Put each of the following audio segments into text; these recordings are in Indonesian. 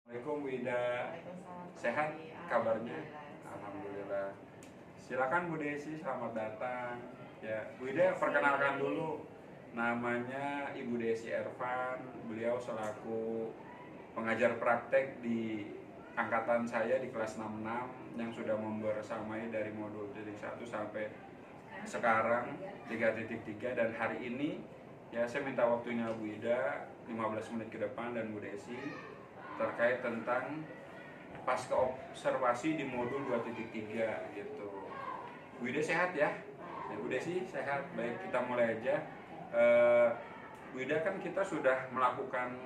Assalamualaikum Bu Ida, Waalaikumsalam. sehat kabarnya? Alhamdulillah. Alhamdulillah. Silakan Bu Desi, selamat datang. Ya, Bu Ida perkenalkan dulu, namanya Ibu Desi Ervan. Beliau selaku pengajar praktek di angkatan saya di kelas 66 yang sudah membersamai dari modul 1 sampai sekarang 3.3, dan hari ini ya saya minta waktunya Bu Ida 15 menit ke depan dan Bu Desi terkait tentang pasca observasi di modul 2.3 gitu. Bu Ida sehat ya? Bu Desi sehat. Baik, kita mulai aja. Bu Ida, kan kita sudah melakukan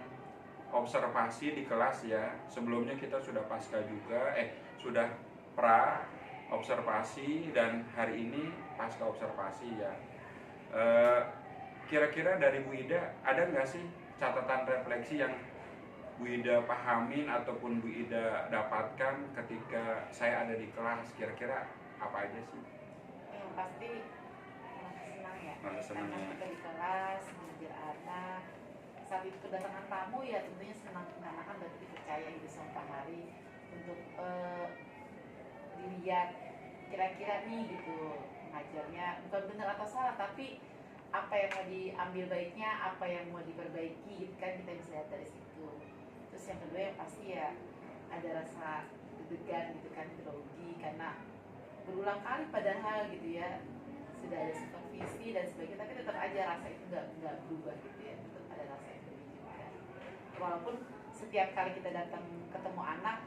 observasi di kelas ya. Sebelumnya kita sudah pasca juga, sudah pra observasi, dan hari ini pasca observasi ya. Kira-kira dari Bu Ida ada nggak sih catatan refleksi yang Bu Ida pahamin ataupun Bu Ida dapatkan ketika saya ada di kelas? Kira-kira apa aja sih? Yang pasti merasa senang ya. Merasa senang Karena ya. kita di kelas mengajar anak. Saat itu kedatangan tamu ya tentunya senang, karena kan berarti dipercaya gitu sama Pak Hari untuk dilihat kira-kira nih gitu mengajarnya bukan benar atau salah, tapi apa yang mau diambil baiknya, apa yang mau diperbaiki gitu kan, kita bisa lihat dari situ. Terus yang kedua yang pasti ya ada rasa deg-degan gitu kan, grogi karena berulang kali padahal gitu ya sudah ada supervisi dan sebagainya, tapi tetap aja rasa itu nggak berubah gitu ya, tetap ada rasa itu juga. Walaupun setiap kali kita datang ketemu anak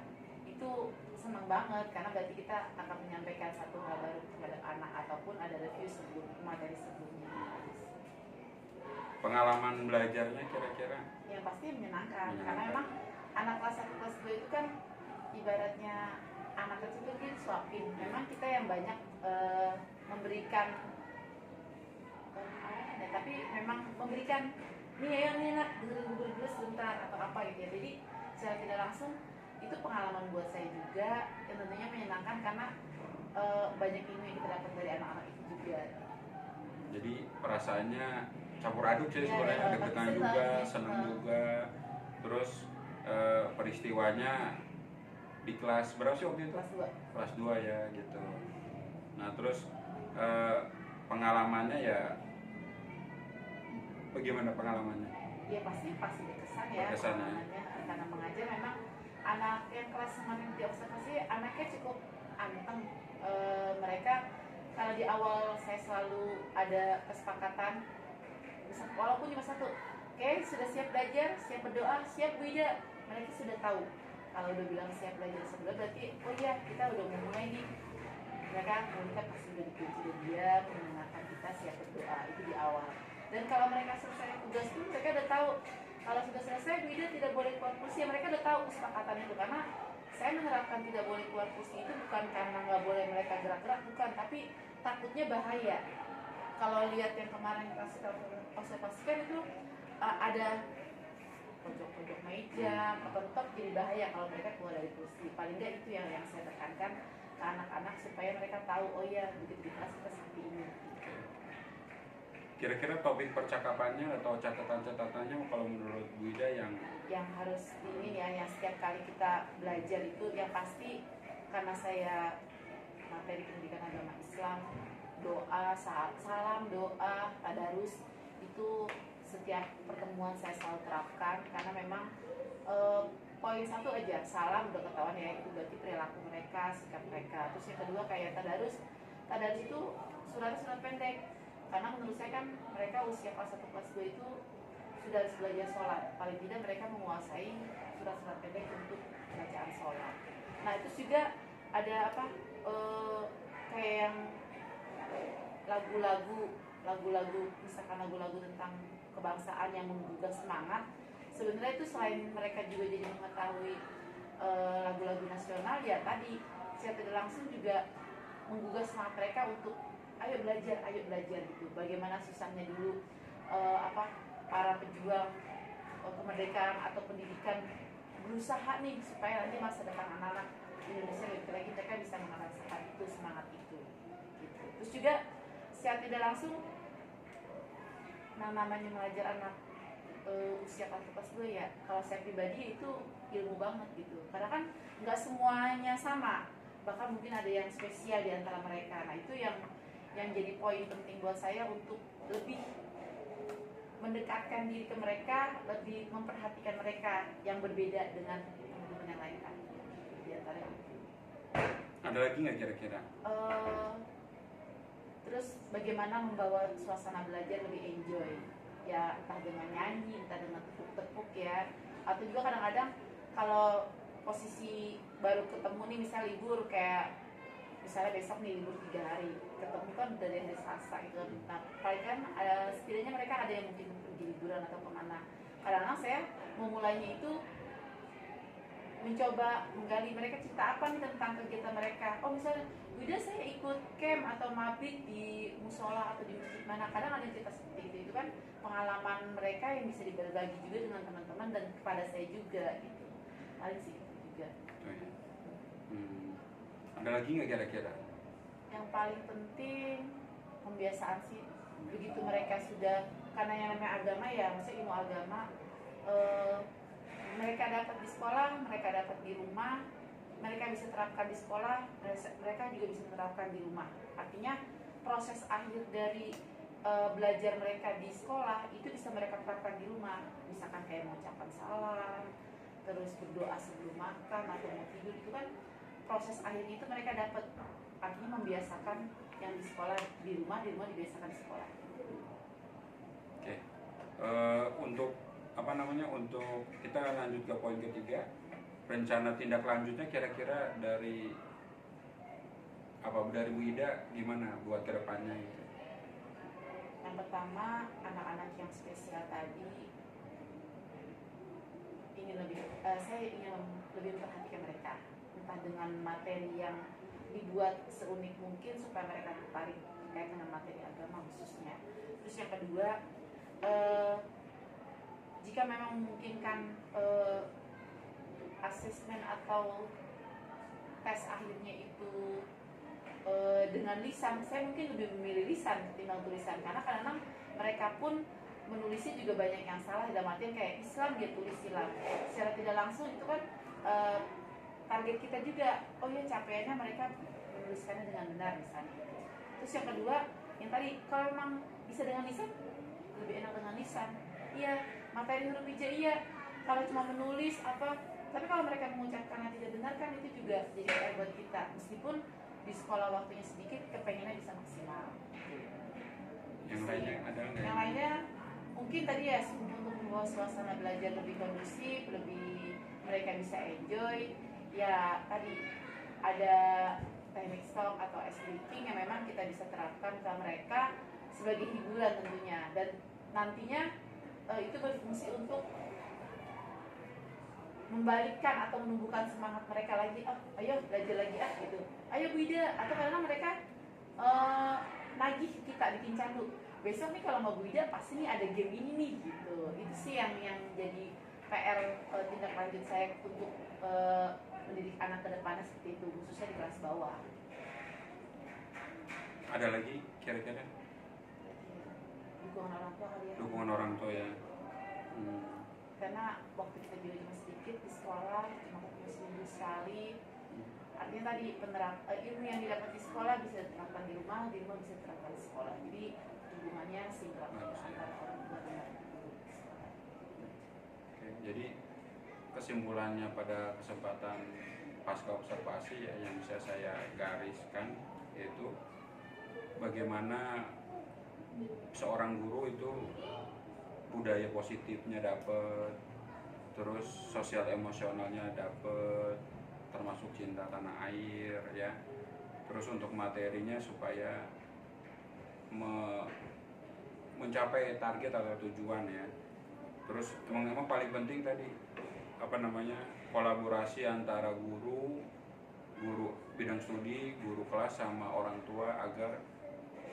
itu senang banget karena berarti kita akan menyampaikan satu hal baru terhadap anak ataupun ada review sebelum materi sebelumnya. Pengalaman belajarnya kira-kira? Yang pasti menyenangkan karena memang anak kelas 1 kelas 2 itu kan ibaratnya anak kecil itu kan suapin. Memang kita yang banyak memberikan tapi memang memberikan nih ayo nih nak dulu sebentar atau apa gitu ya. Jadi secara tidak langsung itu pengalaman buat saya juga yang tentunya menyenangkan karena banyak ilmu yang kita dapat dari anak-anak itu juga. Jadi perasaannya campur aduk sih Ya, sebenarnya, ya, deg-degan tapi juga, senang, senang juga. Terus peristiwanya di kelas berapa sih waktu itu? Kelas 2. Kelas 2 ya gitu. Nah terus pengalamannya ya bagaimana pengalamannya? Ya pasti berkesan ya Berkesan ya. pengalamannya karena mengajar memang anak yang kelas semakin diobservasi anaknya cukup anteng. Mereka kalau di awal saya selalu ada kesepakatan walaupun cuma satu, oke, sudah siap belajar, siap berdoa, siap Bu Ida. Mereka sudah tahu kalau udah bilang siap belajar sebelum berarti oh iya kita udah mau mulai nih. Mereka pasti udah dikunci dan dia mendengarkan kita siap berdoa itu di awal. Dan kalau mereka selesai tugas itu mereka udah tahu kalau sudah selesai Bu Ida tidak boleh keluar kursi. Mereka udah tahu kesepakatan itu karena saya menerapkan tidak boleh keluar kursi itu bukan karena nggak boleh mereka gerak-gerak, bukan, tapi takutnya bahaya. Kalau lihat yang kemarin kita observasikan itu ada pojok-pojok meja atau tetap jadi bahaya kalau mereka keluar dari kursi. Paling nggak itu yang saya tekankan ke anak-anak supaya mereka tahu oh ya begitu di kelas kita seperti ini. Kira-kira topik percakapannya atau catatan-catatannya kalau menurut Bu Ida yang harus ini ya, yang setiap kali kita belajar itu yang pasti karena saya materi pendidikan agama Islam, doa, salam, doa, tadarus itu setiap pertemuan saya selalu terapkan karena memang poin satu aja, salam udah ketahuan ya, itu berarti perilaku mereka, sikap mereka. Terus yang kedua kayak tadarus itu surat pendek karena menurut saya kan mereka usia kelas 1 kelas 2 itu sudah harus belajar sholat, paling tidak mereka menguasai surat-surat pendek untuk bacaan sholat. Nah itu juga ada apa kayak yang lagu-lagu misalkan lagu-lagu tentang kebangsaan yang menggugah semangat. Sebenarnya itu selain mereka juga jadi mengetahui lagu-lagu nasional ya, tadi secara tidak langsung juga menggugah semangat mereka untuk ayo belajar gitu. Bagaimana susahnya dulu para pejuang kemerdekaan atau pendidikan berusaha nih supaya nanti masa depan anak-anak Indonesia lebih lagi mereka bisa merasakan itu, semangat itu gitu. Terus juga secara tidak langsung namanya mengajar anak usia kakak kelas gue ya, kalau saya pribadi itu ilmu banget gitu, karena kan nggak semuanya sama, bahkan mungkin ada yang spesial di antara mereka. Nah itu yang jadi poin penting buat saya untuk lebih mendekatkan diri ke mereka, lebih memperhatikan mereka yang berbeda dengan teman-teman yang lain kan, di antara itu. Ada lagi nggak kira-kira? Terus bagaimana membawa suasana belajar lebih enjoy, ya entah dengan nyanyi, entah dengan tepuk-tepuk ya, atau juga kadang-kadang kalau posisi baru ketemu nih, misal libur kayak misalnya besok nih libur 3 hari, ketemu kan udah dari hari Selasa gitu. Nah paling kan setidaknya mereka ada yang mungkin pergi liburan atau kemana. Kadang-kadang saya memulainya itu mencoba menggali mereka cerita apa nih tentang kegiatan mereka. Oh misalnya, udah saya ikut camp atau mabit di musola atau di masjid mana. Kadang ada cerita seperti itu kan pengalaman mereka yang bisa dibagi juga dengan teman-teman dan kepada saya juga gitu. Paling sih itu juga. Oh, ya. Ada lagi nggak kira-kira? Yang paling penting pembiasaan sih. Begitu mereka sudah, karena yang namanya agama ya, maksudnya ilmu agama, mereka dapat di sekolah, mereka dapat di rumah, mereka bisa terapkan di sekolah, mereka juga bisa terapkan di rumah. Artinya proses akhir dari belajar mereka di sekolah itu bisa mereka terapkan di rumah. Misalkan kayak mengucapkan salam, terus berdoa sebelum makan atau mau tidur, itu kan proses akhir itu mereka dapat. Artinya membiasakan yang di sekolah di rumah dibiasakan di sekolah. Oke. Untuk untuk kita lanjut ke poin ketiga, rencana tindak lanjutnya kira-kira dari Bu Ida gimana buat kedepannya gitu? Yang pertama, anak-anak yang spesial tadi saya ingin lebih memperhatikan mereka, entah dengan materi yang dibuat seunik mungkin supaya mereka tertarik terkait dengan materi agama khususnya. Terus yang kedua, jika memang memungkinkan asesmen atau tes akhirnya itu dengan lisan, saya mungkin lebih memilih lisan ketimbang tulisan, karena kadang-kadang mereka pun menulisnya juga banyak yang salah, dalam artian kayak Islam dia tulis silam secara tidak langsung, itu kan target kita juga, oh ya capaiannya mereka menuliskannya dengan benar misalnya. Terus yang kedua, yang tadi kalau memang bisa dengan lisan, lebih enak dengan lisan. Iya, materi huruf hijaiyah kalau cuma menulis tapi kalau mereka mengucapkannya tidak benar kan itu juga jadi PR buat kita, meskipun di sekolah waktunya sedikit, kepengennya bisa maksimal. Yang lainnya ada nggak? Yang lainnya mungkin tadi ya, untuk membawa suasana belajar lebih kondusif, lebih mereka bisa enjoy. Ya tadi ada teknik stok atau ice breaking yang memang kita bisa terapkan ke mereka sebagai hiburan tentunya, dan nantinya itu berfungsi untuk membalikkan atau menumbuhkan semangat mereka lagi. Ayo belajar lagi gitu, ayo Bu Ida, atau karena mereka nagih kita bikin candu, besok nih kalau mau Bu Ida pasti nih ada game ini nih gitu. Itu sih yang jadi PR tindak lanjut saya untuk mendidik anak ke depannya seperti itu, khususnya di kelas bawah. Ada lagi kira-kira? Dukungan orang tua kali ya. Dukungan orang tua ya. Karena waktu kita juga cuma sedikit di sekolah, cuma ketemu seminggu sekali. Artinya tadi ilmu yang didapat di sekolah bisa diterapkan di rumah bisa diterapkan di sekolah. Jadi hubungannya sinkron antara orang tua dan guru di sekolah. Oke, jadi kesimpulannya pada kesempatan pasca observasi ya, yang bisa saya gariskan yaitu bagaimana seorang guru itu budaya positifnya dapat, terus sosial emosionalnya dapat, termasuk cinta tanah air ya, terus untuk materinya supaya mencapai target atau tujuan ya. Terus emang paling penting tadi kolaborasi antara guru bidang studi, guru kelas sama orang tua, agar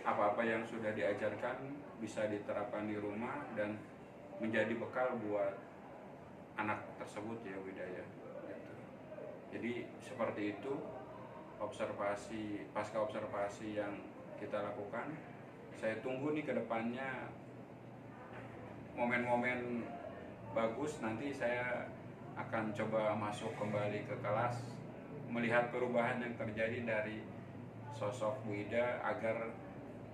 apa-apa yang sudah diajarkan bisa diterapkan di rumah dan menjadi bekal buat anak tersebut ya Widaya. Jadi seperti itu pasca observasi yang kita lakukan. Saya tunggu nih ke depannya momen-momen bagus, nanti saya akan coba masuk kembali ke kelas, melihat perubahan yang terjadi dari sosok Bu Ida agar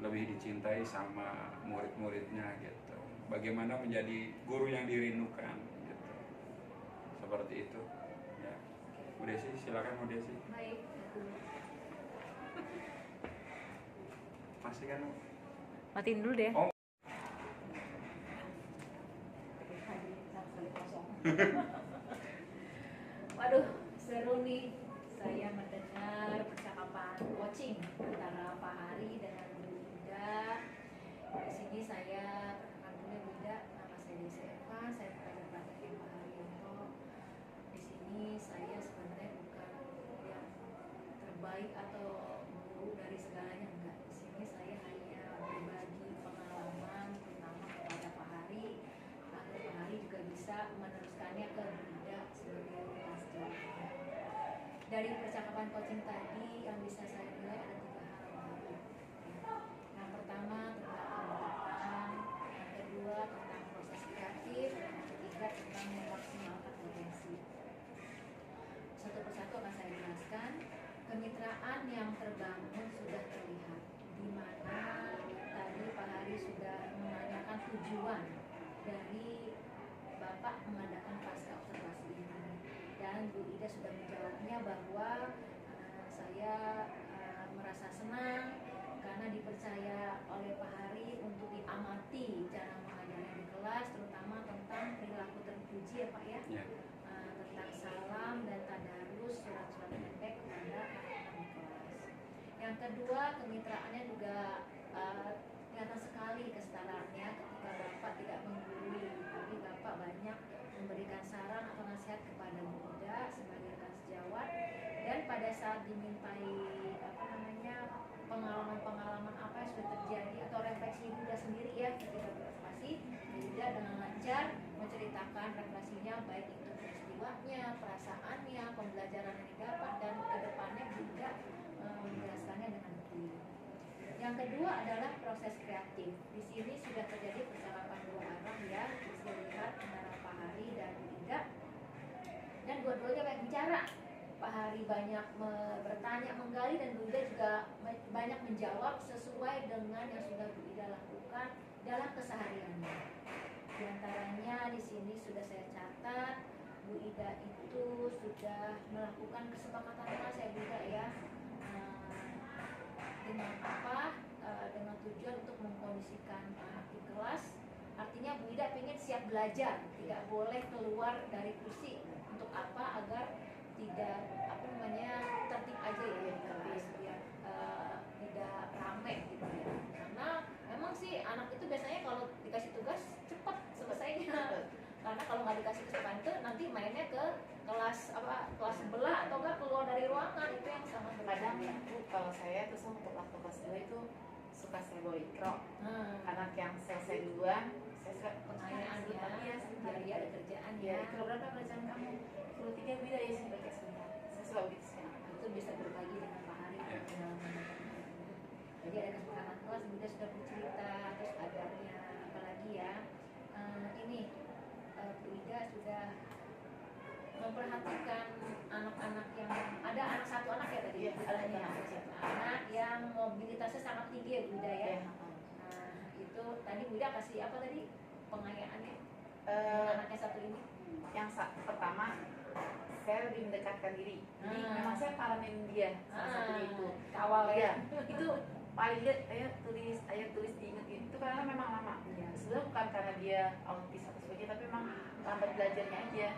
lebih dicintai sama murid-muridnya gitu. Bagaimana menjadi guru yang dirindukan gitu. Seperti itu. Ya. Bu Desi, silakan Bu Desi. Baik, Masih kan? Matiin dulu deh. Oh. Waduh, seru nih. Saya mendengar percakapan coaching antara Pak Hari dengan Bu Ida. Di sini saya perkenalkan dulu Bu Ida, nama saya Desi Eva, saya pelajar praktek Pak Haryanto. Di sini saya sebenarnya bukan yang terbaik atau guru dari segalanya, enggak. Di sini saya hanya berbagi pengalaman terutama kepada Pak Hari agar Pak Hari juga bisa meneruskannya ke Bu Ida sebagai kelas jawabnya. Dari percakapan coaching tadi yang bisa saya nilai ada 3 hal baru. Yang pertama tentang pendekatan, yang kedua tentang proses kreatif, dan yang ketiga tentang memaksimalkan potensi. Satu persatu akan saya jelaskan. Kemitraan yang terbangun sudah terlihat, di mana tadi Pak Hari sudah menanyakan tujuan dari Bapak mengadakan pasca observasi ini, dan Bu Ida sudah menjawabnya bahwa saya merasa senang karena dipercaya oleh Pak Hari untuk diamati cara mengajarnya di kelas, terutama tentang perilaku terpuji ya Pak ya. Ya. Tentang salam dan tadarus surat-surat pendek kepada anak-anak di kelas. Yang kedua, kemitraannya juga kelihatan sekali kesetaraannya ketika Bapak tidak menggurui, tapi Bapak banyak memberikan saran atau nasihat kepada Bu Ida sebagai rekan sejawat, dan pada saat dimintai pengalaman-pengalaman apa yang sudah terjadi atau refleksi Bu Ida sendiri ya ketika berobservasi, Bu Ida dengan lancar menceritakan refleksinya, baik itu peristiwanya, perasaannya, pembelajaran yang didapat, dan kedepannya Bu Ida menjelaskannya dengan clear. Yang kedua adalah proses kreatif. Di sini sudah terjadi percakapan 2 arah ya, bisa dilihat antara Pak Hari dan Bu Ida, dan dua-duanya banyak bicara. Pak Hari banyak bertanya, menggali, dan Bu Ida juga banyak menjawab sesuai dengan yang sudah Bu Ida lakukan dalam kesehariannya. Di antaranya di sini sudah saya catat, Bu Ida itu sudah melakukan kesepakatan kelas ya Bu Ida ya. Dengan apa? Dengan tujuan untuk mengkondisikan anak di kelas. Artinya Bu Ida ingin siap belajar, tidak boleh keluar dari kursi. Untuk apa? Agar tidak tertib aja ya di kelas, biar tidak rame gitu ya. Karena memang sih anak itu biasanya kalau dikasih tugas cepat selesainya. Karena kalau nggak dikasih kesempatan itu nanti mainnya ke kelas sebelah atau enggak keluar dari ruangan, itu yang sangat Kadang berbahaya. Bu, kalau saya tuh untuk waktu kelas 2 itu suka saya bawa ikro. Anak yang selesai duluan, saya suka Pengayaan ya, biar dia ada kerjaan ya. ya. Ikro berapa bacaan kamu? Ikro 3 beda ya, saya baca sebentar. Saya suka begitu sekarang. Itu bisa berbagi dengan Pak Hari Ya. pengalaman. Jadi ada kesempatan kelas, kemudian sudah bercerita, terus kabarnya apalagi ya. Ini Bu Ida sudah memperhatikan anak-anak yang ada satu anak ya tadi. Iya, ada anak. Satu anak yang mobilitasnya sangat tinggi ya Bu Ida ya. Ya. Nah, itu tadi Bu Ida kasih apa tadi pengayaannya? Eh, Anaknya satu ini. yang pertama, saya lebih mendekatkan diri. Jadi memang saya palamin dia salah satunya itu. Kawal Iya, ya. itu paling lihat ayo tulis diinget itu karena memang lama. Iya. Sebenarnya bukan karena dia autis atau sebagainya, tapi memang lambat belajarnya aja.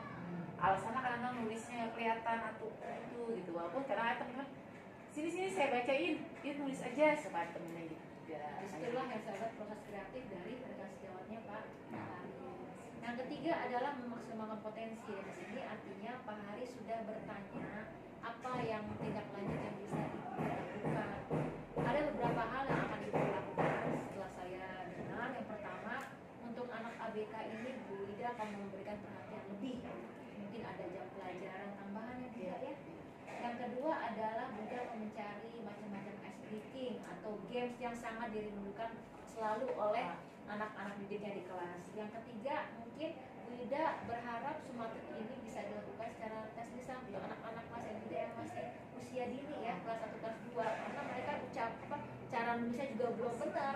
Alasannya kadang-kadang nulisnya kelihatan atau itu gitu, walaupun kadang teman-teman sini saya bacain, dia nulis aja sebagai temennya gitu. Disitulah yang saya lihat proses kreatif dari rekan sejawatnya Pak Hari. Yang ketiga adalah memaksimalkan potensi. Di sini artinya Pak Hari sudah bertanya apa yang tindak lanjut yang bisa dilakukan. Ada beberapa hal yang akan dilakukan setelah saya dengar. Yang pertama, untuk anak ABK ini Bu Ida akan memberikan perhatian lebih. Mungkin ada jam pelajaran tambahan yang tidak ya. Yang kedua adalah Bu Ida akan mencari macam-macam ice breaking atau games yang sangat dirindukan selalu oleh anak-anak didiknya di kelas. Yang ketiga, mungkin Bu Ida berharap Sumatera ini bisa dilakukan secara tes lisan untuk anak-anak kelas SD yang masih usia dini ya, kelas 1 kelas 2, karena mereka cara nulisnya juga belum benar.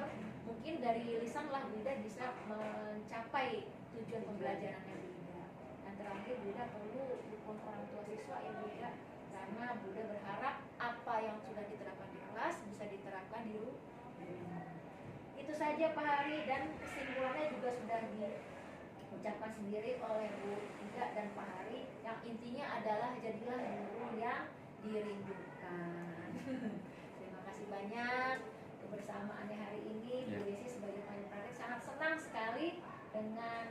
Mungkin dari lisan lah Bu Ida bisa mencapai tujuan pembelajarannya Bu Ida. Dan terakhir Bu Ida perlu dukung orang tua siswa ya Bu Ida, karena Bu Ida berharap apa yang sudah diterapkan di kelas bisa diterapkan di rumah. Itu saja Pak Hari, dan kesimpulannya juga sudah diucapkan sendiri oleh Bu Ida dan Pak Hari. Yang intinya adalah jadilah guru yang dirindukan. Terima kasih banyak kebersamaannya hari ini. Bu Desi sebagai panitia praktek sangat senang sekali dengan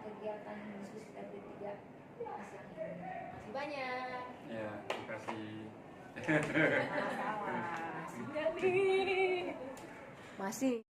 kegiatan diskusi kita bertiga siang ini. Terima kasih banyak. Ya, terima kasih. Sama-sama. Masih.